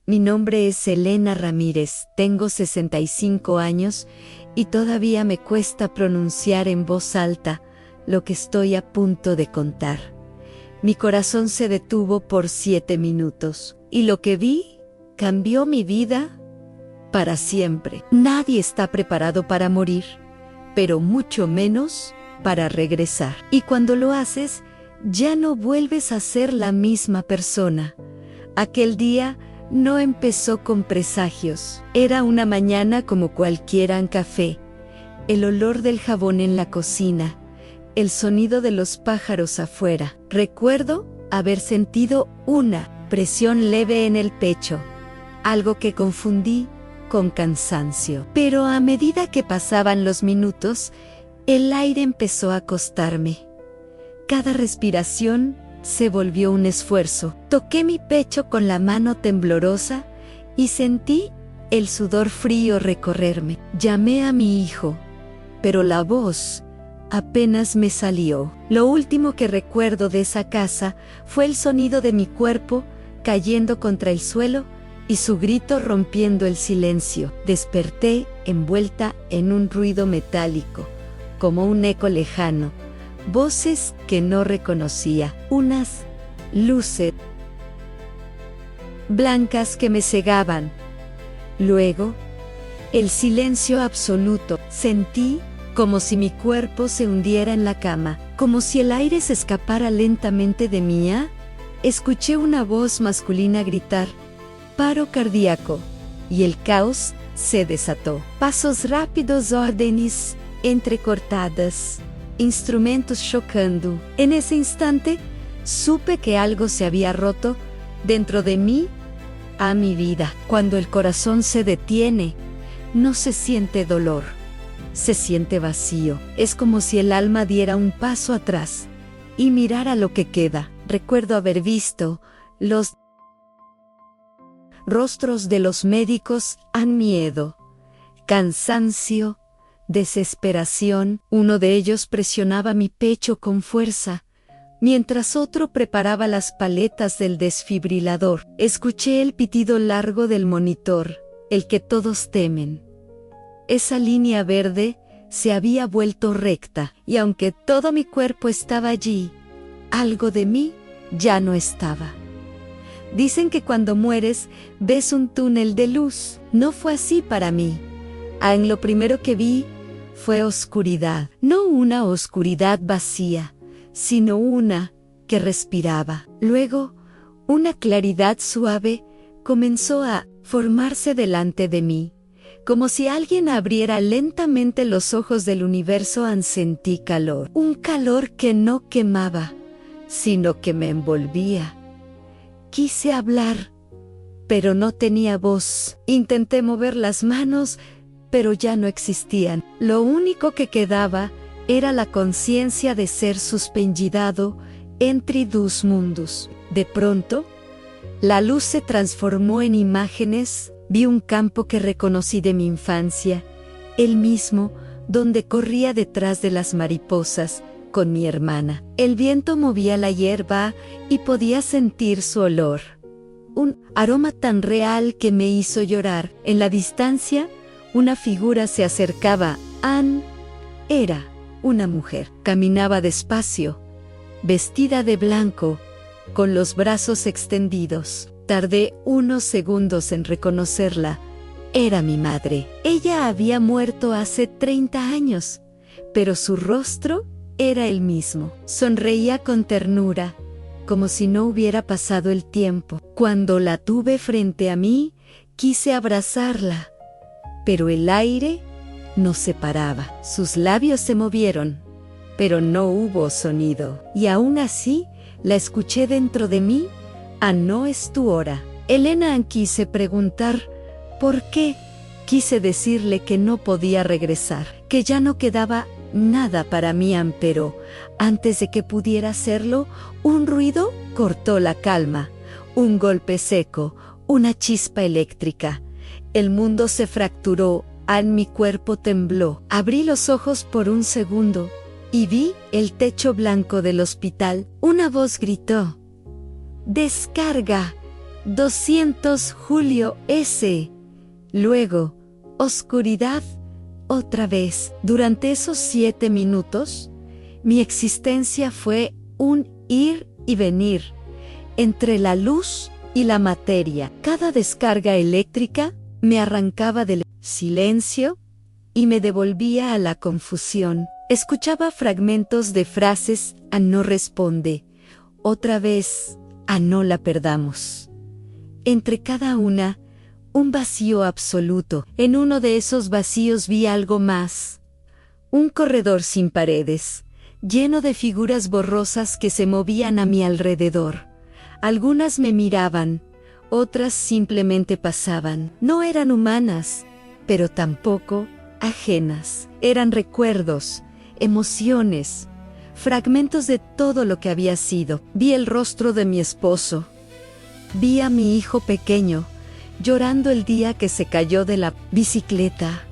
Mi nombre es Elena Ramírez, tengo 65 años y todavía me cuesta pronunciar en voz alta lo que estoy a punto de contar. Mi corazón se detuvo por 7 minutos y lo que vi cambió mi vida para siempre. Nadie está preparado para morir, pero mucho menos para regresar. Y cuando lo haces, ya no vuelves a ser la misma persona. Aquel día no empezó con presagios. Era una mañana como cualquiera en café. El olor del jabón en la cocina, el sonido de los pájaros afuera. Recuerdo haber sentido una presión leve en el pecho, algo que confundí con cansancio. Pero a medida que pasaban los minutos, el aire empezó a costarme. Cada respiración se volvió un esfuerzo. Toqué mi pecho con la mano temblorosa y sentí el sudor frío recorrerme. Llamé a mi hijo, pero la voz apenas me salió. Lo último que recuerdo de esa casa fue el sonido de mi cuerpo cayendo contra el suelo y su grito rompiendo el silencio. Desperté envuelta en un ruido metálico, como un eco lejano. Voces que no reconocía, unas luces blancas que me cegaban. Luego, el silencio absoluto. Sentí como si mi cuerpo se hundiera en la cama, como si el aire se escapara lentamente de mí. Escuché una voz masculina gritar, paro cardíaco, y el caos se desató. Pasos rápidos, órdenes entrecortadas, instrumentos chocando. En ese instante, supe que algo se había roto dentro de mí, a mi vida. Cuando el corazón se detiene, no se siente dolor, se siente vacío. Es como si el alma diera un paso atrás y mirara lo que queda. Recuerdo haber visto los rostros de los médicos, miedo, cansancio, desesperación. Uno de ellos presionaba mi pecho con fuerza, mientras otro preparaba las paletas del desfibrilador. Escuché el pitido largo del monitor, el que todos temen. Esa línea verde se había vuelto recta, y aunque todo mi cuerpo estaba allí, algo de mí ya no estaba. Dicen que cuando mueres ves un túnel de luz. No fue así para mí. En lo primero que vi fue oscuridad. No una oscuridad vacía, sino una que respiraba. Luego, una claridad suave comenzó a formarse delante de mí. Como si alguien abriera lentamente los ojos del universo. Sentí calor. Un calor que no quemaba, sino que me envolvía. Quise hablar, pero no tenía voz. Intenté mover las manos, pero ya no existían. Lo único que quedaba era la conciencia de ser suspendido entre dos mundos. De pronto, la luz se transformó en imágenes. Vi un campo que reconocí de mi infancia, el mismo donde corría detrás de las mariposas con mi hermana. El viento movía la hierba y podía sentir su olor. Un aroma tan real que me hizo llorar. En la distancia, una figura se acercaba. Era una mujer. Caminaba despacio, vestida de blanco, con los brazos extendidos. Tardé unos segundos en reconocerla. Era mi madre. Ella había muerto hace 30 años, pero su rostro era el mismo. Sonreía con ternura, como si no hubiera pasado el tiempo. Cuando la tuve frente a mí, quise abrazarla, pero el aire nos separaba. Sus labios se movieron, pero no hubo sonido. Y aún así, la escuché dentro de mí. No es tu hora. Elena, quise preguntar por qué. Quise decirle que no podía regresar, que ya no quedaba nada para mí, pero antes de que pudiera hacerlo, un ruido cortó la calma. Un golpe seco, una chispa eléctrica. El mundo se fracturó, mi cuerpo tembló. Abrí los ojos por un segundo y vi el techo blanco del hospital. Una voz gritó: «Descarga», 200 julio S. Luego, oscuridad, otra vez. Durante esos 7 minutos, mi existencia fue un ir y venir entre la luz y la materia. Cada descarga eléctrica me arrancaba del silencio y me devolvía a la confusión. Escuchaba fragmentos de frases a no responde, otra vez a no la perdamos. Entre cada una, un vacío absoluto. En uno de esos vacíos vi algo más. Un corredor sin paredes, lleno de figuras borrosas que se movían a mi alrededor. Algunas me miraban, otras simplemente pasaban. No eran humanas, pero tampoco ajenas. Eran recuerdos, emociones, fragmentos de todo lo que había sido. Vi el rostro de mi esposo. Vi a mi hijo pequeño, llorando el día que se cayó de la bicicleta.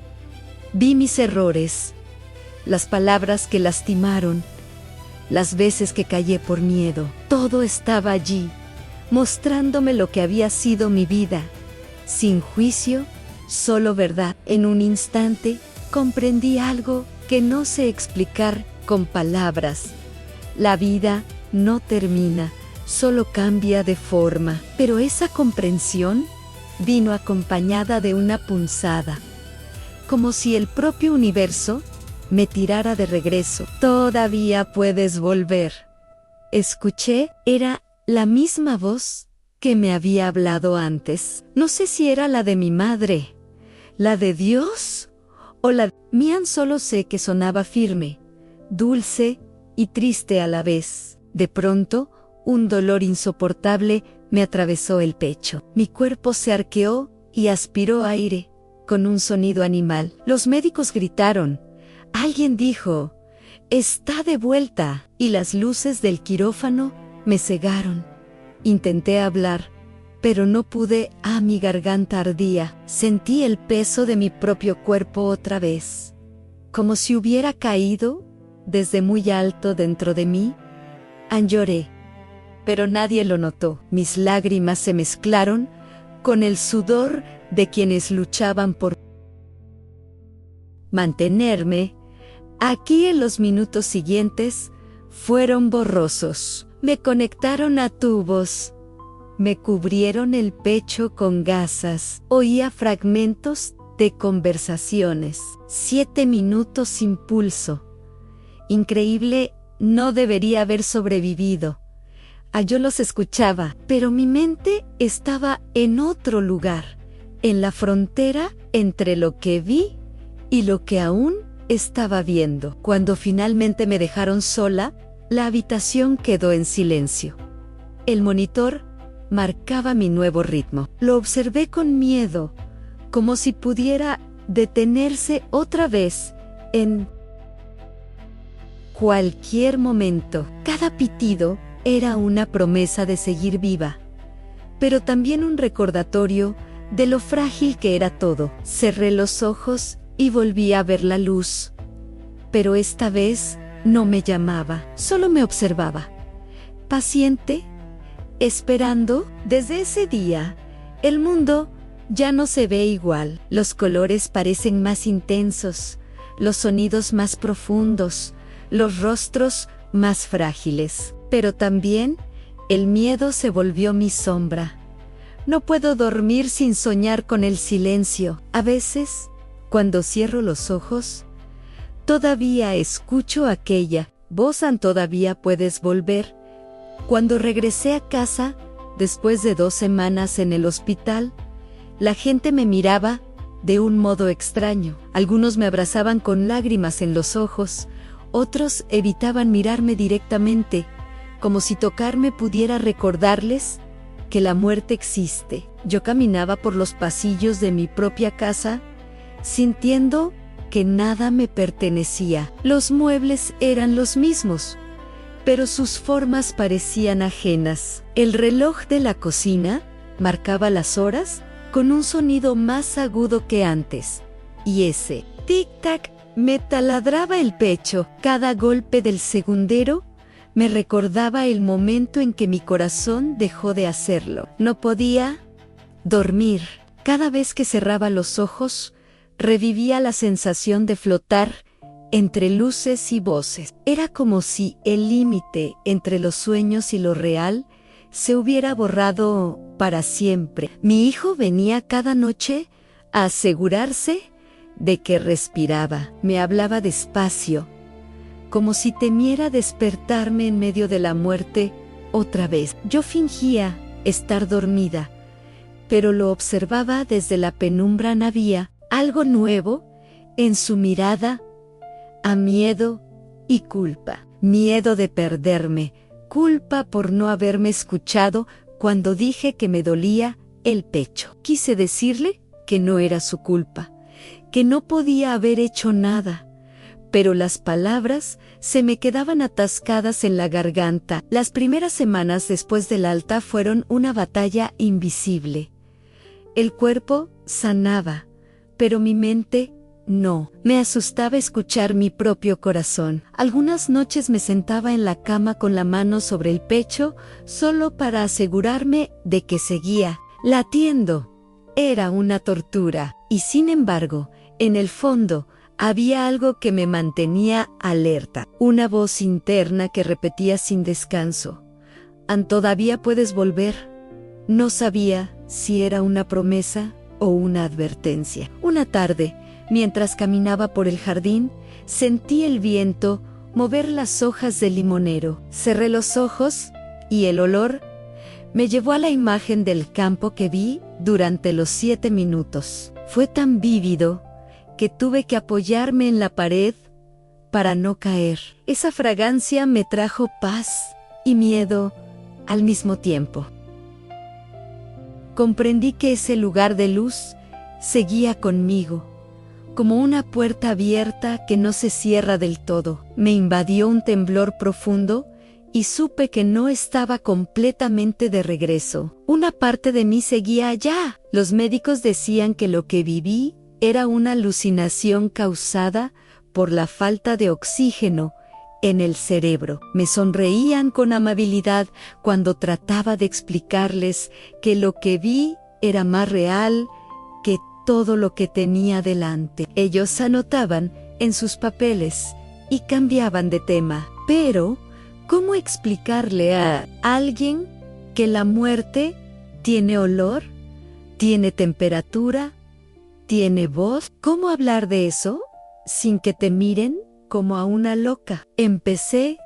Vi mis errores, las palabras que lastimaron, las veces que callé por miedo. Todo estaba allí, mostrándome lo que había sido mi vida. Sin juicio, solo verdad. En un instante, comprendí algo que no sé explicar con palabras. La vida no termina, solo cambia de forma. Pero esa comprensión vino acompañada de una punzada, como si el propio universo me tirara de regreso. Todavía puedes volver. Escuché, era la misma voz que me había hablado antes. No sé si era la de mi madre, la de Dios o la mía. Solo sé que sonaba firme, dulce y triste a la vez. De pronto, un dolor insoportable me atravesó el pecho. Mi cuerpo se arqueó y aspiró aire, con un sonido animal. Los médicos gritaron. Alguien dijo, «¡Está de vuelta!» Y las luces del quirófano me cegaron. Intenté hablar, pero no pude. Mi garganta ardía. Sentí el peso de mi propio cuerpo otra vez, como si hubiera caído desde muy alto dentro de mí. Lloré, pero nadie lo notó. Mis lágrimas se mezclaron con el sudor de quienes luchaban por mantenerme. Aquí en los minutos siguientes fueron borrosos. Me conectaron a tubos. Me cubrieron el pecho con gasas. Oía fragmentos de conversaciones. 7 minutos sin pulso. Increíble, no debería haber sobrevivido. Yo los escuchaba, pero mi mente estaba en otro lugar, en la frontera entre lo que vi y lo que aún estaba viendo. Cuando finalmente me dejaron sola, la habitación quedó en silencio. El monitor marcaba mi nuevo ritmo. Lo observé con miedo, como si pudiera detenerse otra vez en cualquier momento. Cada pitido era una promesa de seguir viva, pero también un recordatorio de lo frágil que era todo. Cerré los ojos y volví a ver la luz, pero esta vez no me llamaba, solo me observaba, paciente, esperando. Desde ese día, el mundo ya no se ve igual. Los colores parecen más intensos, los sonidos más profundos, los rostros más frágiles. Pero también el miedo se volvió mi sombra. No puedo dormir sin soñar con el silencio. A veces, cuando cierro los ojos, todavía escucho aquella voz. Todavía puedes volver. Cuando regresé a casa, después de 2 semanas en el hospital, la gente me miraba de un modo extraño. Algunos me abrazaban con lágrimas en los ojos, otros evitaban mirarme directamente, como si tocarme pudiera recordarles que la muerte existe. Yo caminaba por los pasillos de mi propia casa, sintiendo que nada me pertenecía. Los muebles eran los mismos, pero sus formas parecían ajenas. El reloj de la cocina marcaba las horas con un sonido más agudo que antes, y ese tic-tac me taladraba el pecho. Cada golpe del segundero me recordaba el momento en que mi corazón dejó de hacerlo. No podía dormir. Cada vez que cerraba los ojos, revivía la sensación de flotar entre luces y voces. Era como si el límite entre los sueños y lo real se hubiera borrado para siempre. Mi hijo venía cada noche a asegurarse de que respiraba. Me hablaba despacio, como si temiera despertarme en medio de la muerte otra vez. Yo fingía estar dormida, pero lo observaba desde la penumbra. Había algo nuevo en su mirada, a miedo y culpa. Miedo de perderme, culpa por no haberme escuchado cuando dije que me dolía el pecho. Quise decirle que no era su culpa, que no podía haber hecho nada, pero las palabras se me quedaban atascadas en la garganta. Las primeras semanas después del alta fueron una batalla invisible. El cuerpo sanaba, pero mi mente no. Me asustaba escuchar mi propio corazón. Algunas noches me sentaba en la cama con la mano sobre el pecho, solo para asegurarme de que seguía latiendo. Era una tortura, y sin embargo, en el fondo, había algo que me mantenía alerta. Una voz interna que repetía sin descanso: todavía puedes volver. No sabía si era una promesa o una advertencia. Una tarde, mientras caminaba por el jardín, sentí el viento mover las hojas del limonero. Cerré los ojos y el olor me llevó a la imagen del campo que vi durante los 7 minutos. Fue tan vívido que tuve que apoyarme en la pared para no caer. Esa fragancia me trajo paz y miedo al mismo tiempo. Comprendí que ese lugar de luz seguía conmigo, como una puerta abierta que no se cierra del todo. Me invadió un temblor profundo y supe que no estaba completamente de regreso. Una parte de mí seguía allá. Los médicos decían que lo que viví era una alucinación causada por la falta de oxígeno en el cerebro. Me sonreían con amabilidad cuando trataba de explicarles que lo que vi era más real que todo lo que tenía delante. Ellos anotaban en sus papeles y cambiaban de tema. Pero, ¿cómo explicarle a alguien que la muerte tiene olor, tiene temperatura, tiene voz? ¿Cómo hablar de eso sin que te miren como a una loca? Empecé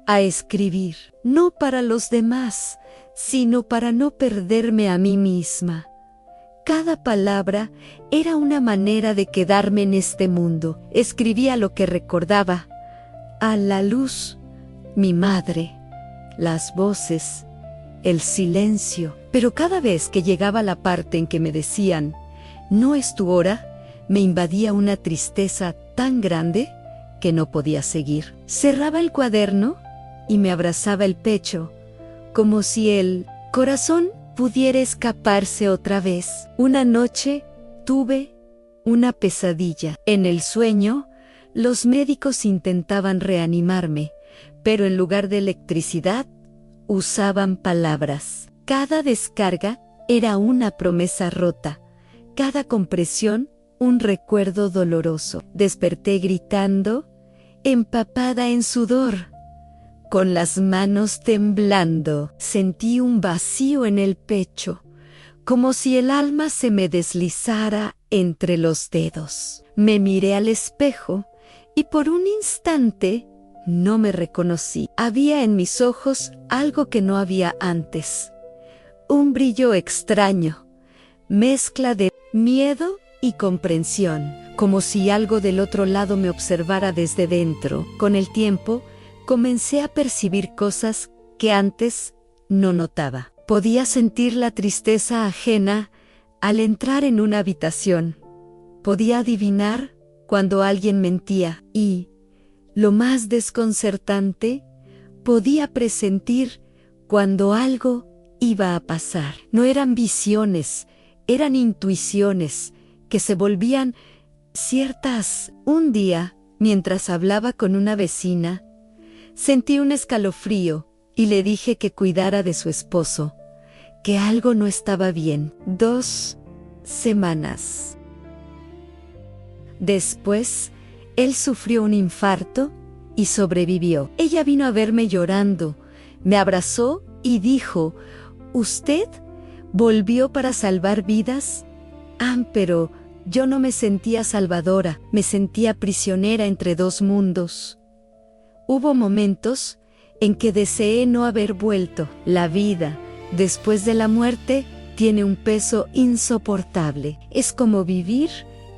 a escribir, no para los demás, sino para no perderme a mí misma. Cada palabra era una manera de quedarme en este mundo. Escribía lo que recordaba: a la luz, mi madre, las voces, el silencio. Pero cada vez que llegaba la parte en que me decían «no es tu hora», me invadía una tristeza tan grande que no podía seguir. Cerraba el cuaderno y me abrazaba el pecho, como si el corazón pudiera escaparse otra vez. Una noche tuve una pesadilla. En el sueño, los médicos intentaban reanimarme, pero en lugar de electricidad, usaban palabras. Cada descarga era una promesa rota, cada compresión un recuerdo doloroso. Desperté gritando, empapada en sudor, con las manos temblando. Sentí un vacío en el pecho, como si el alma se me deslizara entre los dedos. Me miré al espejo y por un instante no me reconocí. Había en mis ojos algo que no había antes. Un brillo extraño, mezcla de miedo y comprensión, como si algo del otro lado me observara desde dentro. Con el tiempo, comencé a percibir cosas que antes no notaba. Podía sentir la tristeza ajena al entrar en una habitación. Podía adivinar cuando alguien mentía y, lo más desconcertante, podía presentir cuando algo iba a pasar. No eran visiones, eran intuiciones que se volvían ciertas. Un día, mientras hablaba con una vecina, Sentí un escalofrío y le dije que cuidara de su esposo, que algo no estaba bien. 2 semanas después, él sufrió un infarto y sobrevivió. Ella vino a verme llorando, me abrazó y dijo, ¿usted volvió para salvar vidas? Pero yo no me sentía salvadora, me sentía prisionera entre dos mundos. Hubo momentos en que deseé no haber vuelto. La vida, después de la muerte, tiene un peso insoportable. Es como vivir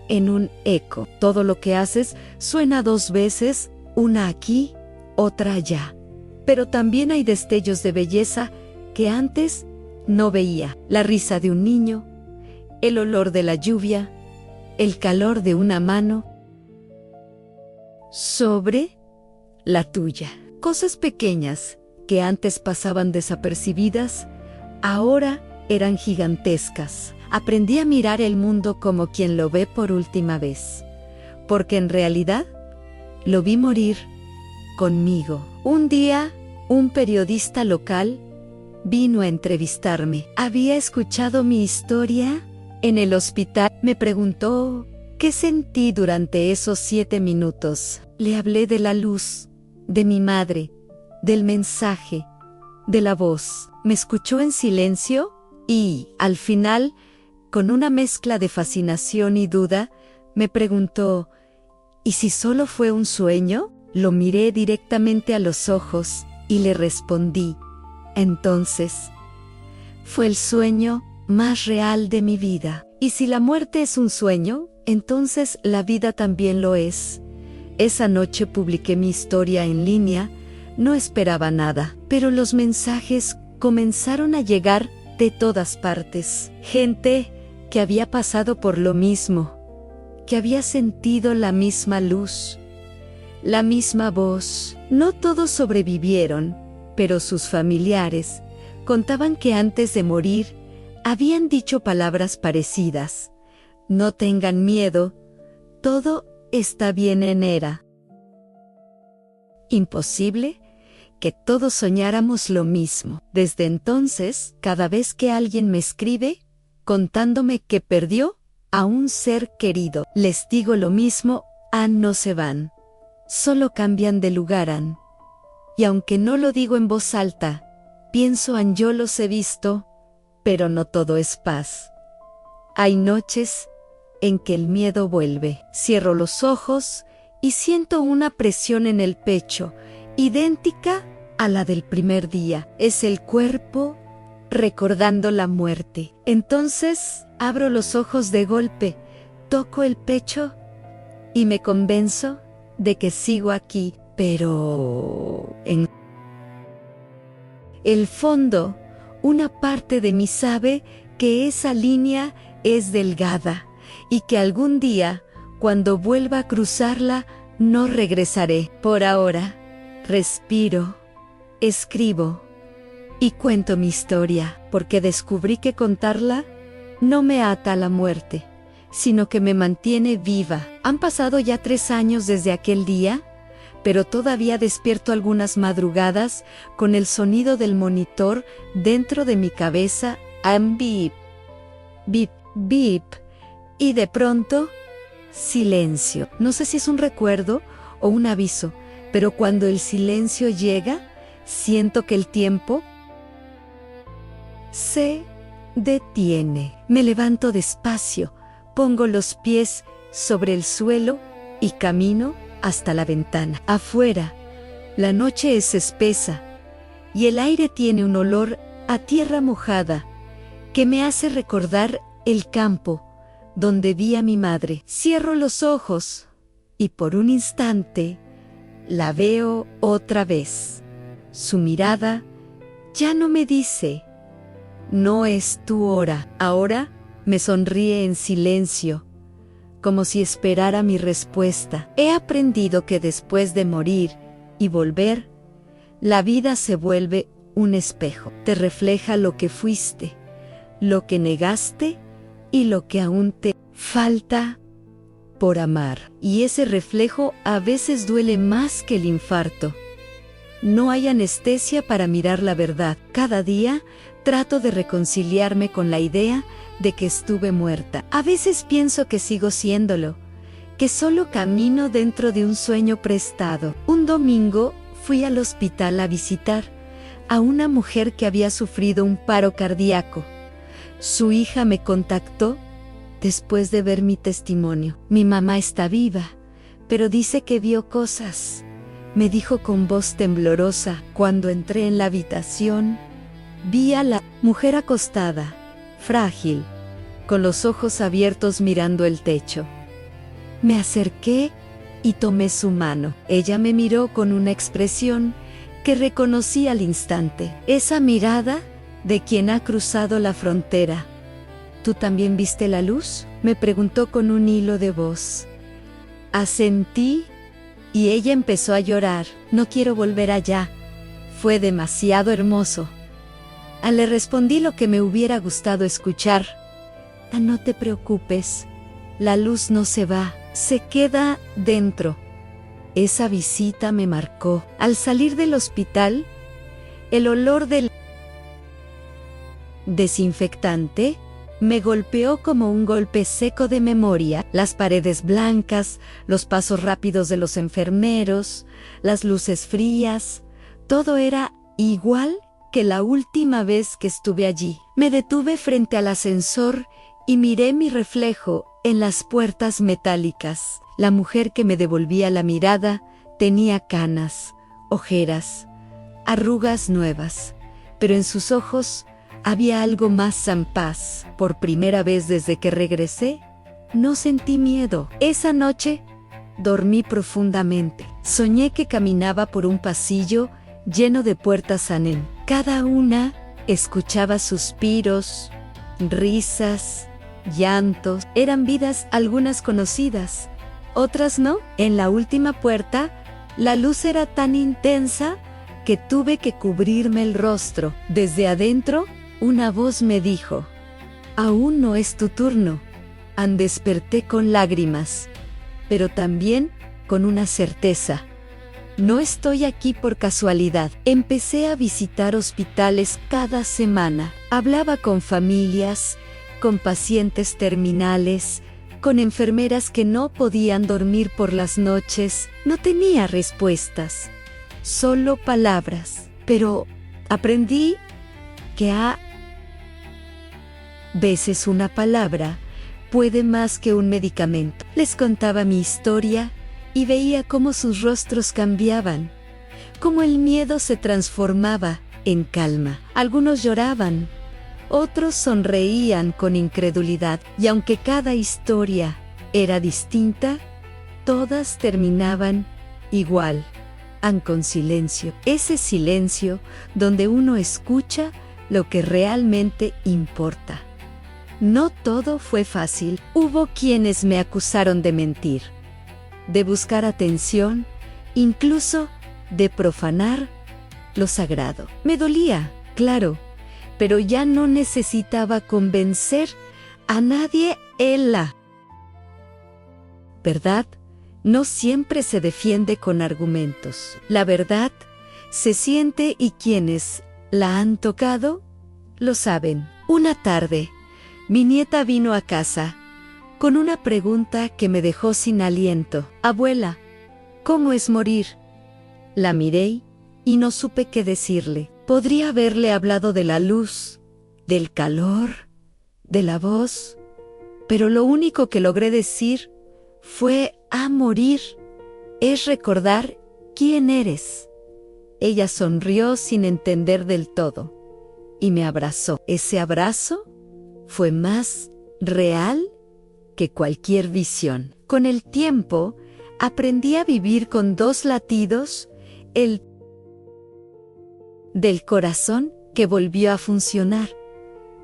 en un eco. Todo lo que haces suena 2 veces, una aquí, otra allá. Pero también hay destellos de belleza que antes no veía. La risa de un niño, el olor de la lluvia, el calor de una mano sobre la tuya. Cosas pequeñas que antes pasaban desapercibidas, ahora eran gigantescas. Aprendí a mirar el mundo como quien lo ve por última vez, porque en realidad lo vi morir conmigo. Un día, un periodista local vino a entrevistarme. Había escuchado mi historia en el hospital. Me preguntó qué sentí durante esos 7 minutos. Le hablé de la luz, de mi madre, del mensaje, de la voz. Me escuchó en silencio y, al final, con una mezcla de fascinación y duda, me preguntó, ¿y si solo fue un sueño? Lo miré directamente a los ojos y le respondí, entonces, fue el sueño más real de mi vida. Y si la muerte es un sueño, entonces la vida también lo es. Esa noche publiqué mi historia en línea, no esperaba nada, pero los mensajes comenzaron a llegar de todas partes. Gente que había pasado por lo mismo, que había sentido la misma luz, la misma voz. No todos sobrevivieron, pero sus familiares contaban que antes de morir habían dicho palabras parecidas. No tengan miedo, todo está bien. Era imposible que todos soñáramos lo mismo. Desde entonces, cada vez que alguien me escribe contándome que perdió a un ser querido, les digo lo mismo, no se van, solo cambian de lugar. Y aunque no lo digo en voz alta, pienso yo los he visto, pero no todo es paz. Hay noches en que el miedo vuelve. Cierro los ojos y siento una presión en el pecho, idéntica a la del primer día. Es el cuerpo recordando la muerte. Entonces abro los ojos de golpe, toco el pecho y me convenzo de que sigo aquí, pero en el fondo, una parte de mí sabe que esa línea es delgada y que algún día, cuando vuelva a cruzarla, no regresaré. Por ahora, respiro, escribo y cuento mi historia, porque descubrí que contarla no me ata a la muerte, sino que me mantiene viva. Han pasado ya 3 años desde aquel día, pero todavía despierto algunas madrugadas con el sonido del monitor dentro de mi cabeza, bip, bip, bip, y de pronto, silencio. No sé si es un recuerdo o un aviso, pero cuando el silencio llega, siento que el tiempo se detiene. Me levanto despacio, pongo los pies sobre el suelo y camino hasta la ventana. Afuera, la noche es espesa y el aire tiene un olor a tierra mojada que me hace recordar el campo donde vi a mi madre. Cierro los ojos y por un instante la veo otra vez. Su mirada ya no me dice, no es tu hora. Ahora me sonríe en silencio, como si esperara mi respuesta. He aprendido que después de morir y volver, la vida se vuelve un espejo. Te refleja lo que fuiste, lo que negaste y lo que aún te falta por amar. Y ese reflejo a veces duele más que el infarto, no hay anestesia para mirar la verdad. Cada día trato de reconciliarme con la idea de que estuve muerta. A veces pienso que sigo siéndolo, que solo camino dentro de un sueño prestado. Un domingo fui al hospital a visitar a una mujer que había sufrido un paro cardíaco. Su hija me contactó después de ver mi testimonio. Mi mamá está viva, pero dice que vio cosas. Me dijo con voz temblorosa. Cuando entré en la habitación, vi a la mujer acostada, frágil, con los ojos abiertos mirando el techo. Me acerqué y tomé su mano. Ella me miró con una expresión que reconocí al instante. Esa mirada de quien ha cruzado la frontera. ¿Tú también viste la luz?, me preguntó con un hilo de voz. Asentí y ella empezó a llorar. No quiero volver allá. Fue demasiado hermoso. Le respondí lo que me hubiera gustado escuchar. No te preocupes. La luz no se va, se queda dentro. Esa visita me marcó. Al salir del hospital, el olor del desinfectante me golpeó como un golpe seco de memoria. Las paredes blancas, los pasos rápidos de los enfermeros, las luces frías, todo era igual que la última vez que estuve allí. Me detuve frente al ascensor y miré mi reflejo en las puertas metálicas. La mujer que me devolvía la mirada tenía canas, ojeras, arrugas nuevas, pero en sus ojos había algo más en paz. Por primera vez desde que regresé, no sentí miedo. Esa noche dormí profundamente. Soñé que caminaba por un pasillo lleno de puertas anén. Cada una escuchaba suspiros, risas, llantos. Eran vidas, algunas conocidas, otras no. En la última puerta, la luz era tan intensa que tuve que cubrirme el rostro. Desde adentro, una voz me dijo: aún no es tu turno. Desperté con lágrimas, pero también con una certeza. No estoy aquí por casualidad. Empecé a visitar hospitales cada semana. Hablaba con familias, con pacientes terminales, con enfermeras que no podían dormir por las noches. No tenía respuestas, solo palabras. Pero aprendí que a veces una palabra puede más que un medicamento. Les contaba mi historia y veía cómo sus rostros cambiaban, cómo el miedo se transformaba en calma. Algunos lloraban, otros sonreían con incredulidad, y aunque cada historia era distinta, todas terminaban igual, con silencio. Ese silencio donde uno escucha lo que realmente importa. No todo fue fácil. Hubo quienes me acusaron de mentir, de buscar atención, incluso de profanar lo sagrado. Me dolía, claro, pero ya no necesitaba convencer a nadie. La verdad no siempre se defiende con argumentos. La verdad se siente, y quienes la han tocado lo saben. Una tarde, mi nieta vino a casa con una pregunta que me dejó sin aliento. Abuela, ¿cómo es morir? La miré y no supe qué decirle. Podría haberle hablado de la luz, del calor, de la voz, pero lo único que logré decir fue: morir es recordar quién eres. Ella sonrió sin entender del todo y me abrazó. Ese abrazo fue más real que cualquier visión. Con el tiempo, aprendí a vivir con dos latidos, el del corazón, que volvió a funcionar,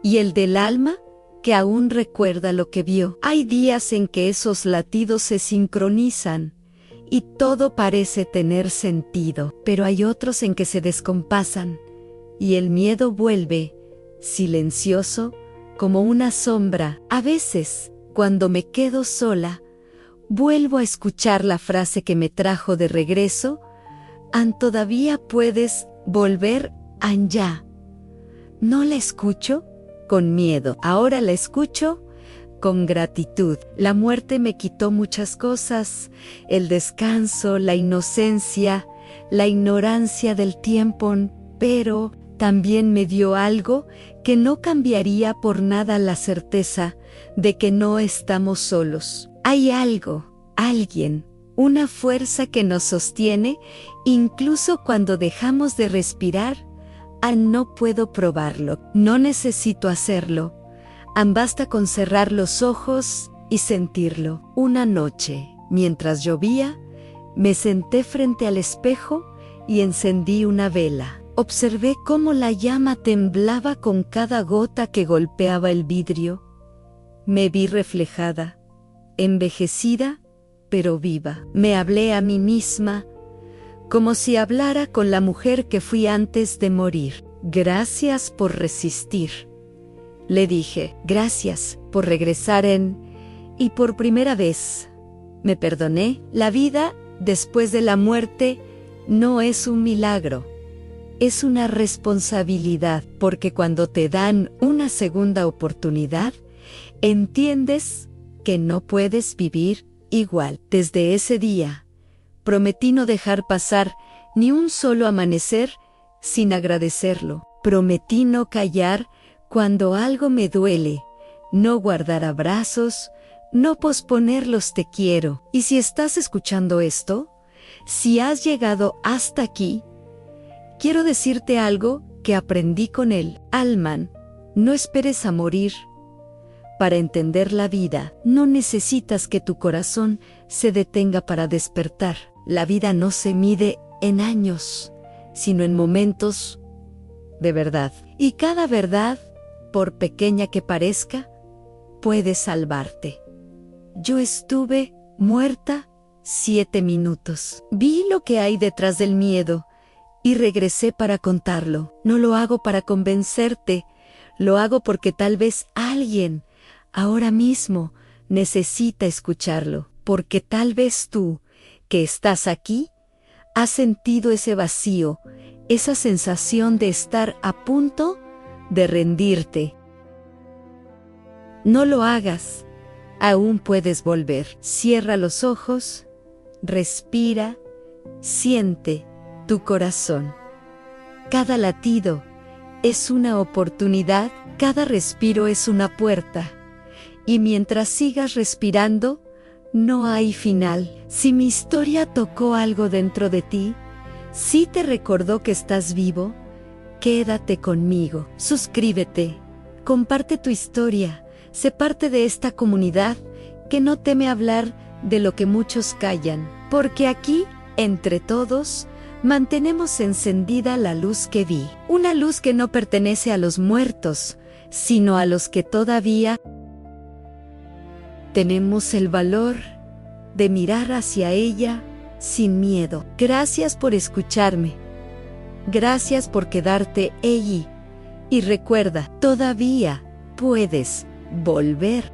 y el del alma, que aún recuerda lo que vio. Hay días en que esos latidos se sincronizan y todo parece tener sentido, pero hay otros en que se descompasan y el miedo vuelve, silencioso, como una sombra. A veces, cuando me quedo sola, vuelvo a escuchar la frase que me trajo de regreso: Todavía puedes volver, ya. No la escucho con miedo, ahora la escucho con gratitud. La muerte me quitó muchas cosas, el descanso, la inocencia, la ignorancia del tiempo, pero también me dio algo que no cambiaría por nada: la certeza de que no estamos solos. Hay algo, alguien, una fuerza que nos sostiene, incluso cuando dejamos de respirar. No puedo probarlo, no necesito hacerlo. Basta con cerrar los ojos y sentirlo. Una noche, mientras llovía, me senté frente al espejo y encendí una vela. Observé cómo la llama temblaba con cada gota que golpeaba el vidrio. Me vi reflejada, envejecida, pero viva. Me hablé a mí misma, como si hablara con la mujer que fui antes de morir. Gracias por resistir, le dije. Gracias por regresar y por primera vez. Me perdoné. La vida después de la muerte no es un milagro, es una responsabilidad, porque cuando te dan una segunda oportunidad, entiendes que no puedes vivir igual. Desde ese día, prometí no dejar pasar ni un solo amanecer sin agradecerlo. Prometí no callar cuando algo me duele, no guardar abrazos, no posponer los te quiero. Y si estás escuchando esto, si has llegado hasta aquí, quiero decirte algo que aprendí con él. Alman, no esperes a morir para entender la vida. No necesitas que tu corazón se detenga para despertar. La vida no se mide en años, sino en momentos de verdad. Y cada verdad, por pequeña que parezca, puede salvarte. Yo estuve muerta 7 minutos. Vi lo que hay detrás del miedo y regresé para contarlo. No lo hago para convencerte, lo hago porque tal vez alguien ahora mismo necesita escucharlo, porque tal vez tú, que estás aquí, has sentido ese vacío, esa sensación de estar a punto de rendirte. No lo hagas, aún puedes volver. Cierra los ojos, respira, siente tu corazón. Cada latido es una oportunidad, cada respiro es una puerta. Y mientras sigas respirando, no hay final. Si mi historia tocó algo dentro de ti, si te recordó que estás vivo, quédate conmigo. Suscríbete, comparte tu historia, sé parte de esta comunidad que no teme hablar de lo que muchos callan, porque aquí, entre todos, mantenemos encendida la luz que vi. Una luz que no pertenece a los muertos, sino a los que todavía tenemos el valor de mirar hacia ella sin miedo. Gracias por escucharme. Gracias por quedarte allí. Y recuerda, todavía puedes volver.